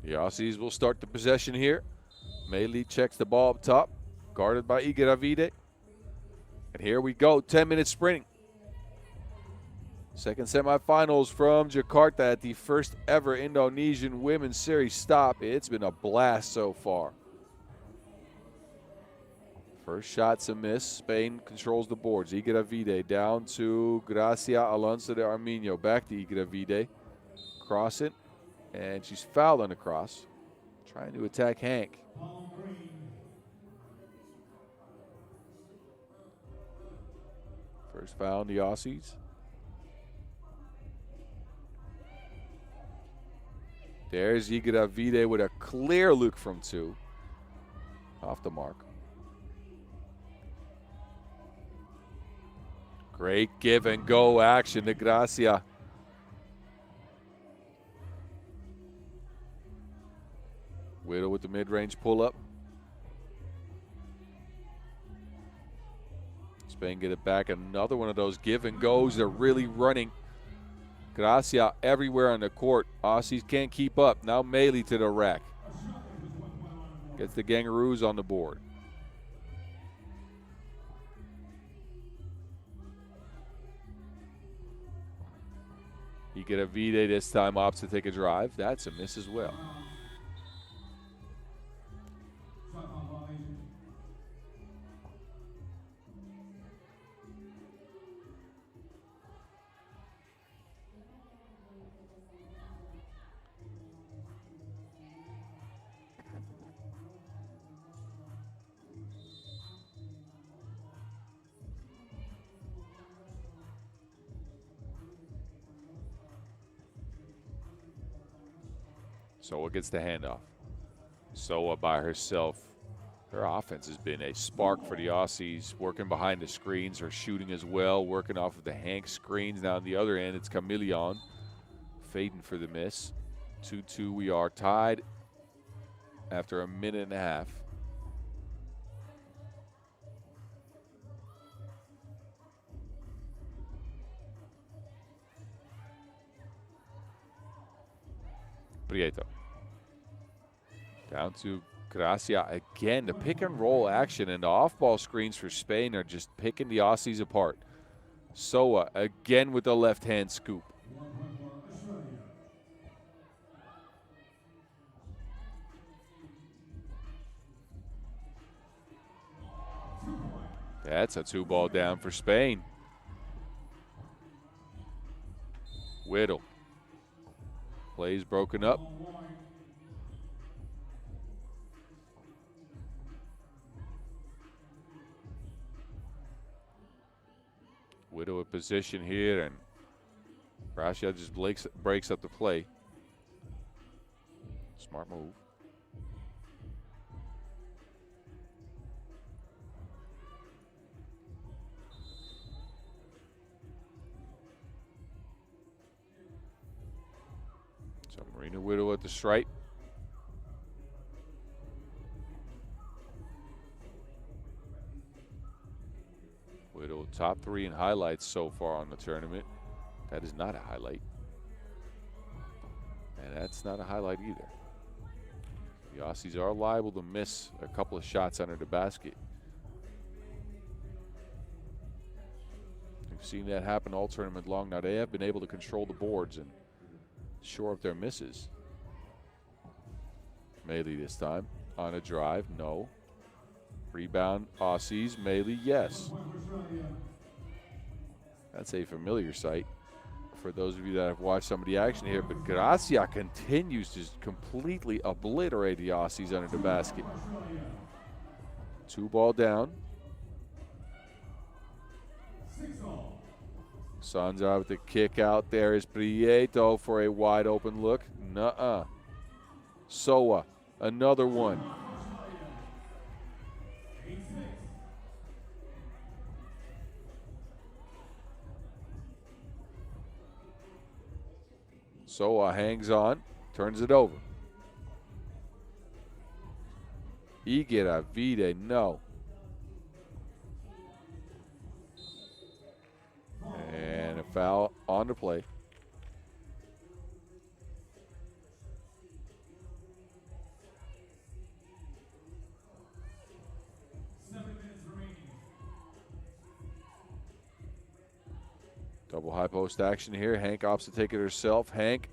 The Aussies will start the possession here. Meili checks the ball up top, guarded by Igravide. And here we go, 10 minutes sprinting. Second semifinals from Jakarta at the first ever Indonesian Women's Series stop. It's been a blast so far. First shot's a miss. Spain controls the boards. Igravide down to Gracia Alonso de Arminio. Back to Igravide. Cross it. And she's fouled on the cross. Trying to attack Hank. First foul on the Aussies. There's Igravide with a clear look from 2. Off the mark. Great give and go action to Gracia. Widow with the mid-range pull-up. Spain get it back. Another one of those give and goes. They're really running. Gracia everywhere on the court. Aussies can't keep up. Now Meili to the rack. Gets the Kangaroos on the board. Igravide this time opts to take a drive. That's a miss as well. Soa gets the handoff. Soa by herself. Her offense has been a spark for the Aussies, working behind the screens. Her shooting as well, working off of the Hank screens. Now on the other end, it's Camillion fading for the miss. 2-2, we are tied after a minute and a half. Prieto. Down to Gracia again. The pick and roll action and the off-ball screens for Spain are just picking the Aussies apart. Soa again with the left-hand scoop. That's a 2-ball down for Spain. Whittle. Plays broken up. Widow in position here, and Gracia just breaks up the play. Smart move. So Marina Widow at the stripe. Widow top 3 in highlights so far on the tournament. That is not a highlight. And that's not a highlight either. The Aussies are liable to miss a couple of shots under the basket. We've seen that happen all tournament long. Now they have been able to control the boards and shore up their misses. Meili this time on a drive, no. Rebound, Aussies, Meili, yes. That's a familiar sight for those of you that have watched some of the action here, but Gracia continues to completely obliterate the Aussies under the basket. 2-ball down. Sanza with the kick out there is Prieto for a wide open look. Nuh-uh. Soa, another one. Soa hangs on, turns it over. Igravide, no. And a foul on the play. Double high post action here. Hank opts to take it herself. Hank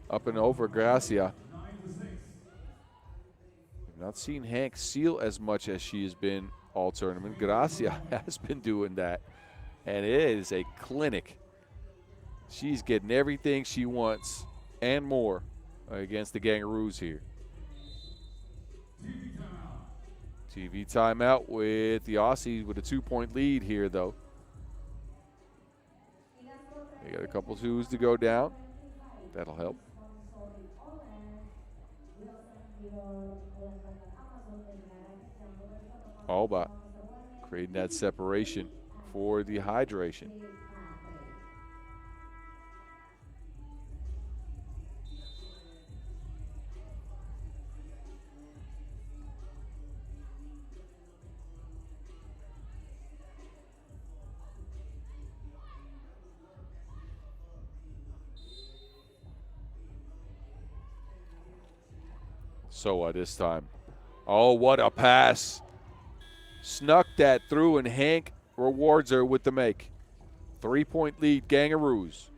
up and over Gracia. We've not seen Hank seal as much as she has been all tournament. Gracia has been doing that, and it is a clinic. She's getting everything she wants and more against the Kangaroos here. TV timeout with the Aussies with a 2-point lead here, though. They got a couple twos to go down. That'll help. All about creating that separation for the hydration. So this time. Oh, what a pass. Snuck that through, and Hank rewards her with the make. 3-point lead, Kangaroos.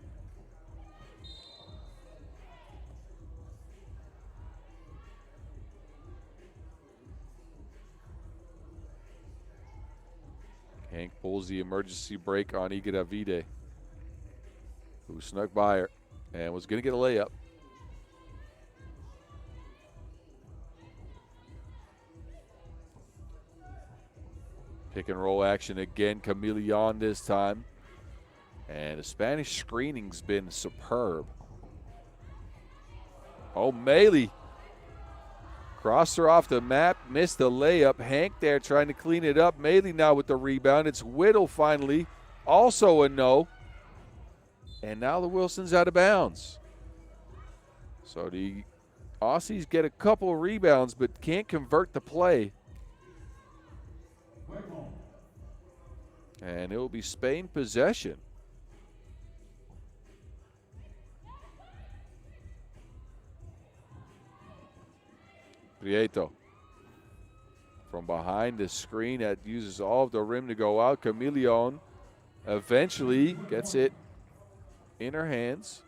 Hank pulls the emergency brake on Iga Davide, who snuck by her and was going to get a layup. Pick and roll action again. Chameleon this time. And the Spanish screening's been superb. Oh, Maley crossed her off the map, missed the layup. Hank there trying to clean it up. Maley now with the rebound. It's Whittle finally, also a no. And now the Wilson's out of bounds. So the Aussies get a couple of rebounds but can't convert the play. And it will be Spain possession. Prieto from behind the screen that uses all of the rim to go out. Chameleon eventually gets it in her hands.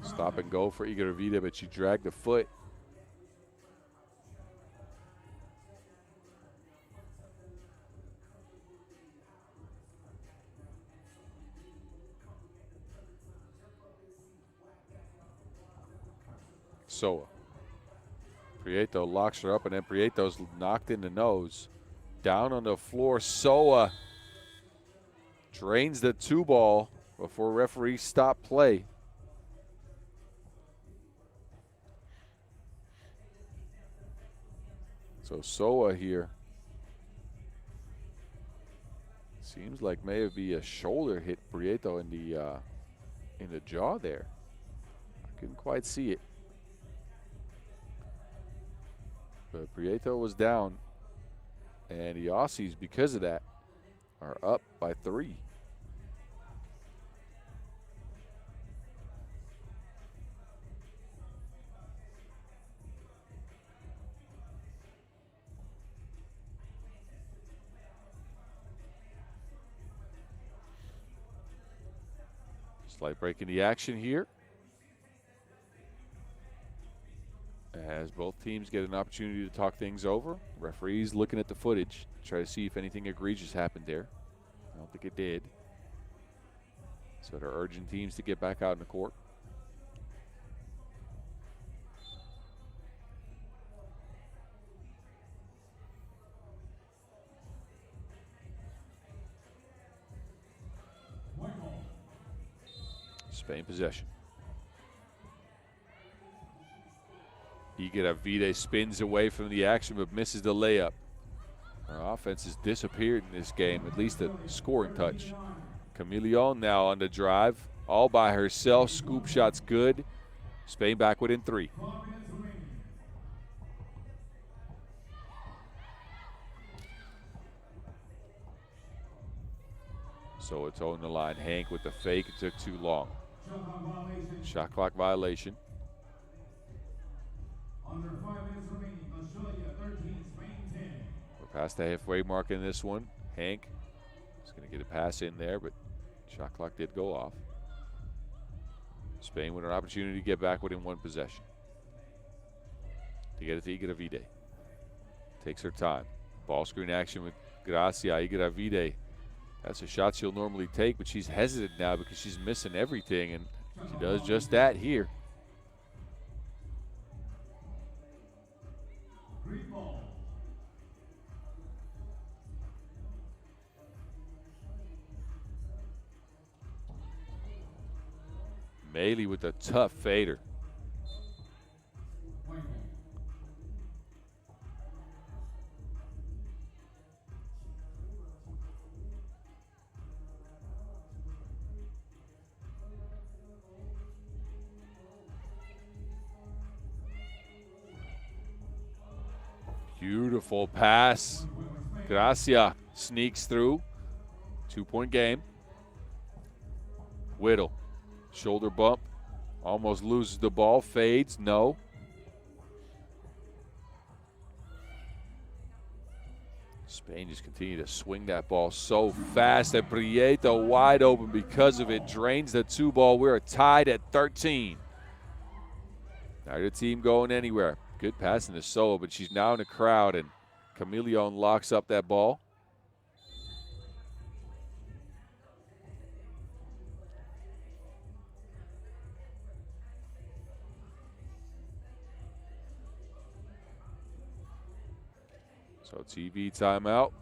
Stop and go for Iga Davide, but she dragged the foot. Soa. Prieto locks her up, and then Prieto's knocked in the nose. Down on the floor, Soa drains the 2-ball before referee stop play. So Soa here. Seems like maybe a shoulder hit Prieto in the jaw there. I couldn't quite see it. But Prieto was down, and the Aussies, because of that, are up by 3. Slight break in the action here, as both teams get an opportunity to talk things over. Referees looking at the footage, try to see if anything egregious happened there. I don't think it did. So they're urging teams to get back out in the court. Spain possession. Iga Davide spins away from the action but misses the layup. Our offense has disappeared in this game, at least a scoring touch. Chameleon now on the drive, all by herself. Scoop shot's good. Spain back within 3. So it's on the line. Hank with the fake. It took too long. Shot clock violation. Under 5 minutes remaining. Australia 13, Spain 10. We're past the halfway mark in this one. Hank is going to get a pass in there, but shot clock did go off. Spain with an opportunity to get back within one possession. To get it to Igravide. Takes her time. Ball screen action with Gracia. Igravide. That's a shot she'll normally take, but she's hesitant now because she's missing everything, and she does just that here. Green ball. Meili with a tough fader. Beautiful pass. Gracia sneaks through. 2-point game. Whittle. Shoulder bump. Almost loses the ball. Fades. No. Spain just continue to swing that ball so fast. And Prieto wide open because of it. Drains the 2 ball. We're tied at 13. Neither team going anywhere. Good pass in the solo, but she's now in the crowd, and Chameleon locks up that ball. So TV timeout.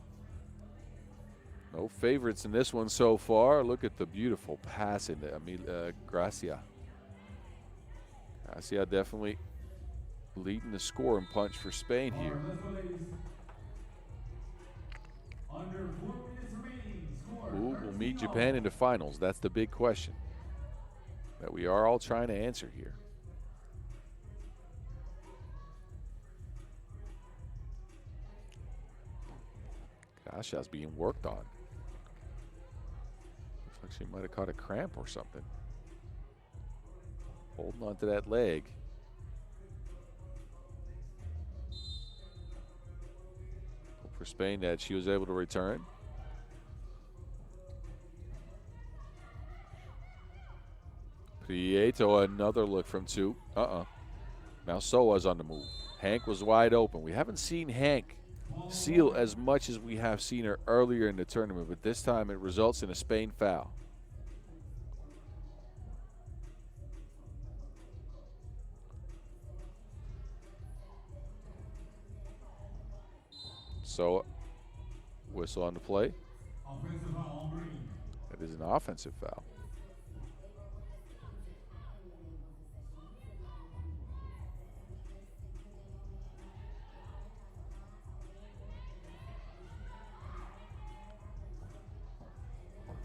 No favorites in this one so far. Look at the beautiful pass into Gracia. Gracia definitely leading the scoring punch for Spain here. Who will meet Japan in the finals? That's the big question that we are all trying to answer here. Gracia's being worked on. Looks like she might have caught a cramp or something. Holding on to that leg. For Spain that she was able to return. Prieto, another look from 2. Now Soa's on the move. Hank was wide open. We haven't seen Hank seal as much as we have seen her earlier in the tournament, but this time it results in a Spain foul. So, whistle on the play. That is an offensive foul.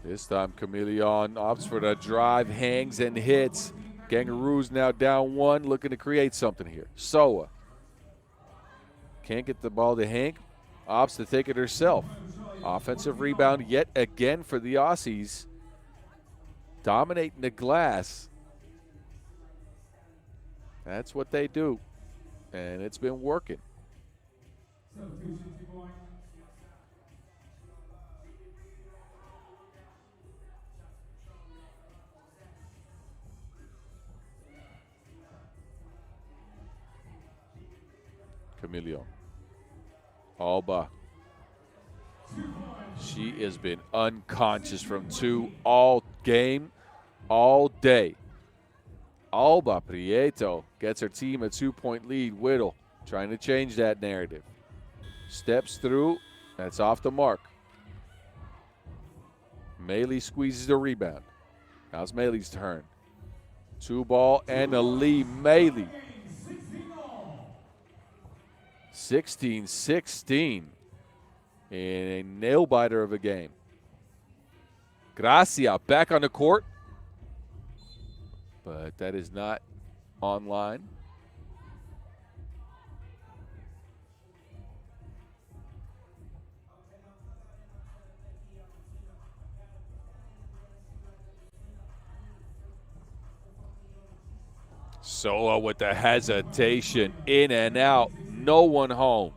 This time, Chameleon opts for the drive, hangs and hits. Kangaroos now down 1, looking to create something here. Soa can't get the ball to Hank. Opts to take it herself. Offensive rebound yet again for the Aussies. Dominating the glass. That's what they do. And it's been working. Chameleon. Alba. She has been unconscious from 2 all game, all day. Alba Prieto gets her team a 2-point lead. Whittle trying to change that narrative. Steps through. That's off the mark. Meili squeezes the rebound. Now it's Meili's turn. 2-ball and a lead. Meili. 16-16 in a nail-biter of a game. Gracia back on the court, but that is not online. Soa with the hesitation, in and out, no one home.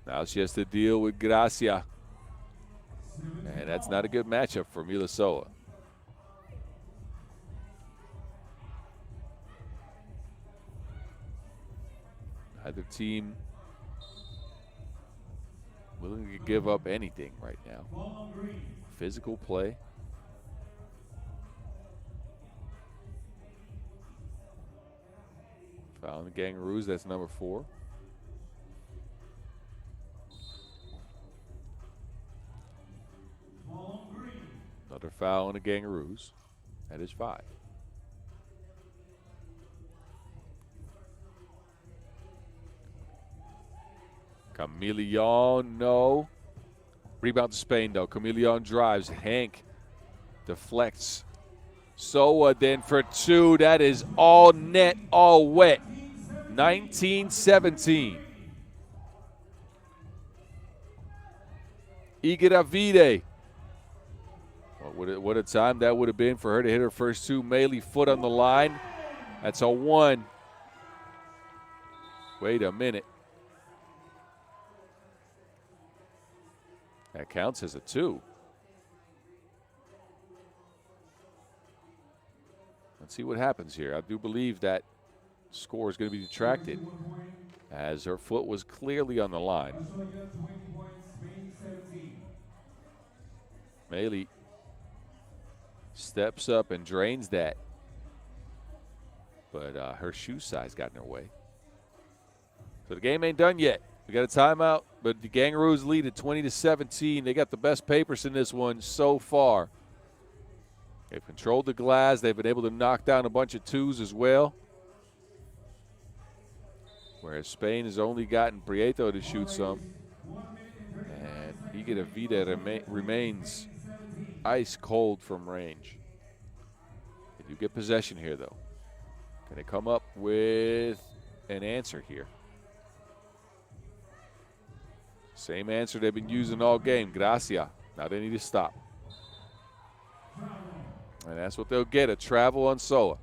Now she has to deal with Gracia. And that's not a good matchup for Mila Soa. Neither team willing to give up anything right now. Physical play. Foul on the Kangaroos, that's number 4. Another foul on the Kangaroos. That is 5. Camilleon, no. Rebound to Spain, though. Camilleon drives. Hank deflects. Soa then for 2. That is all net, all wet. 19-17. Igueravide. What a time that would have been for her to hit her first 2. Meili foot on the line. That's a 1. Wait a minute. That counts as a 2. Let's see what happens here. I do believe that score is going to be detracted as her foot was clearly on the line. Meili steps up and drains that, but her shoe size got in her way. So the game ain't done yet. We got a timeout, but the Kangaroos lead at 20-17. They got the best papers in this one so far. They've controlled the glass. They've been able to knock down a bunch of 2s as well. Whereas Spain has only gotten Prieto to shoot some. And Igueravide remains ice cold from range. They do get possession here, though. Can they come up with an answer here? Same answer they've been using all game. Gracia. Now they need to stop. And that's what they'll get, a travel on Soa.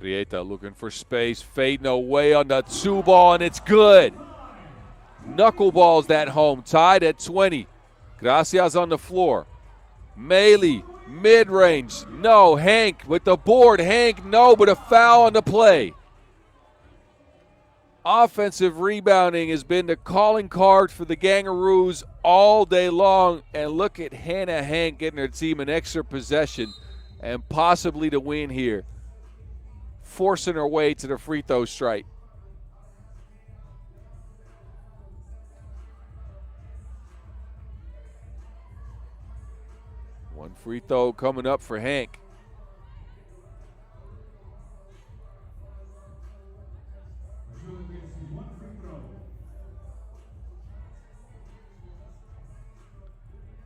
Prieto looking for space, fading away on the 2 ball, and it's good. Knuckleballs that home, tied at 20. Gracia's on the floor. Meili, mid-range, no. Hank with the board, Hank, no, but a foul on the play. Offensive rebounding has been the calling card for the Kangaroos all day long, and look at Hannah Hank getting her team an extra possession and possibly to win here, forcing her way to the free throw stripe. One free throw coming up for Hank.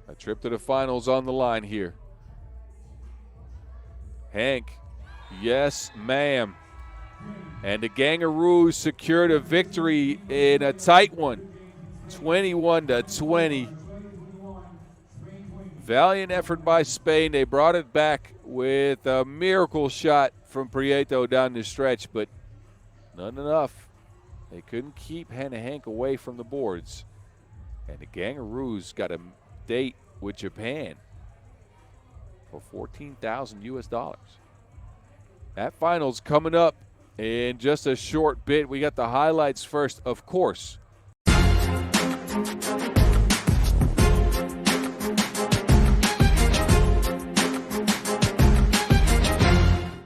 A trip to the finals on the line here. Hank, yes, ma'am. And the Kangaroos secured a victory in a tight one, 21-20. Valiant effort by Spain. They brought it back with a miracle shot from Prieto down the stretch, but not enough. They couldn't keep Hannah Hank away from the boards. And the Kangaroos got a date with Japan for $14,000 US. That final's coming up in just a short bit. We got the highlights first, of course.